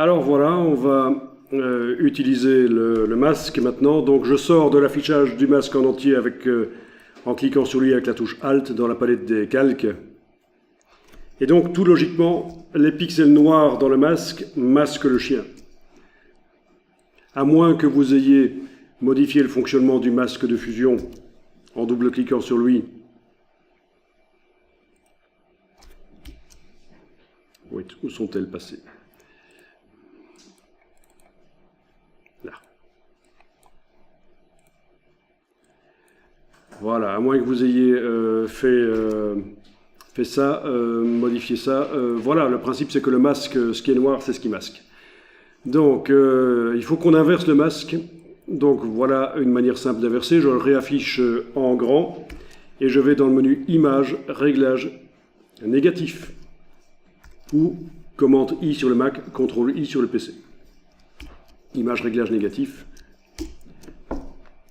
Alors voilà, on va utiliser le masque maintenant. Donc je sors de l'affichage du masque en entier en cliquant sur lui avec la touche Alt dans la palette des calques. Et donc tout logiquement, les pixels noirs dans le masque masquent le chien. À moins que vous ayez modifié le fonctionnement du masque de fusion en double-cliquant sur lui. Oui, où sont-elles passées? Là. Voilà, à moins que vous ayez fait ça, modifié ça. Voilà, le principe c'est que le masque, ce qui est noir, c'est ce qui masque. Donc, il faut qu'on inverse le masque. Donc voilà une manière simple d'inverser. Je le réaffiche en grand et je vais dans le menu Images, Réglages, Négatif. Ou commande I sur le Mac, CTRL I sur le PC. Image, réglage négatif.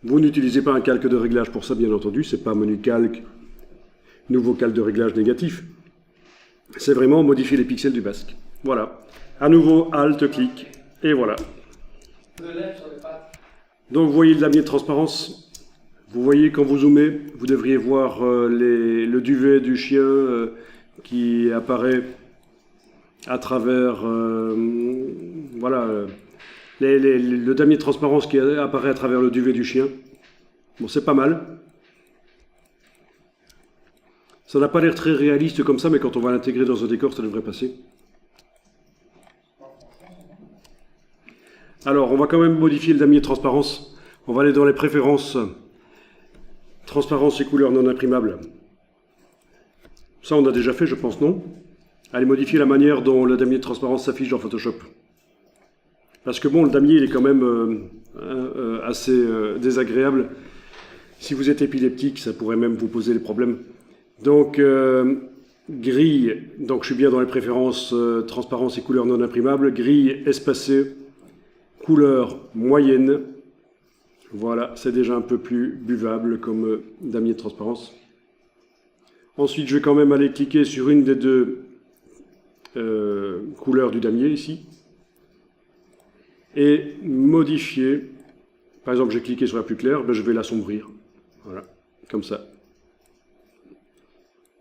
Vous n'utilisez pas un calque de réglage pour ça, bien entendu. C'est pas menu calque, nouveau calque de réglage négatif. C'est vraiment modifier les pixels du masque. Voilà. À nouveau, Alt, clic, et voilà. Donc vous voyez le damier de transparence. Vous voyez quand vous zoomez, vous devriez voir le duvet du chien qui apparaît à travers voilà, le damier de transparence qui apparaît à travers le duvet du chien. Bon, c'est pas mal. Ça n'a pas l'air très réaliste comme ça, mais quand on va l'intégrer dans un décor, ça devrait passer. Alors, on va quand même modifier le damier de transparence. On va aller dans les préférences, transparence et couleurs non imprimables. Ça, on a déjà fait, je pense, non? Allez modifier la manière dont le damier de transparence s'affiche dans Photoshop. Parce que bon, le damier, il est quand même assez désagréable. Si vous êtes épileptique, ça pourrait même vous poser des problèmes. Donc, grille, donc je suis bien dans les préférences transparence et couleurs non imprimables. Grille espacée, couleur moyenne. Voilà, c'est déjà un peu plus buvable comme damier de transparence. Ensuite, je vais quand même aller cliquer sur une des deux couleurs du damier ici et modifier. Par exemple, j'ai cliqué sur la plus claire, ben, je vais l'assombrir. Voilà, comme ça.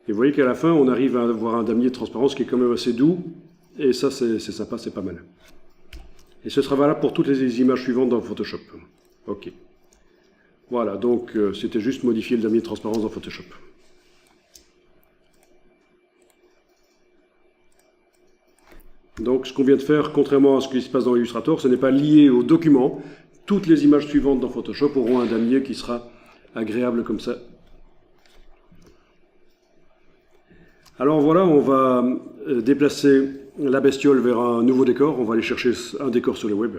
Et vous voyez qu'à la fin, on arrive à avoir un damier de transparence qui est quand même assez doux. Et ça, c'est sympa, c'est pas mal. Et ce sera valable pour toutes les images suivantes dans Photoshop. OK. Voilà, donc c'était juste modifier le damier de transparence dans Photoshop. Donc ce qu'on vient de faire, contrairement à ce qui se passe dans Illustrator, ce n'est pas lié au document. Toutes les images suivantes dans Photoshop auront un damier qui sera agréable comme ça. Alors voilà, on va déplacer la bestiole vers un nouveau décor. On va aller chercher un décor sur le web.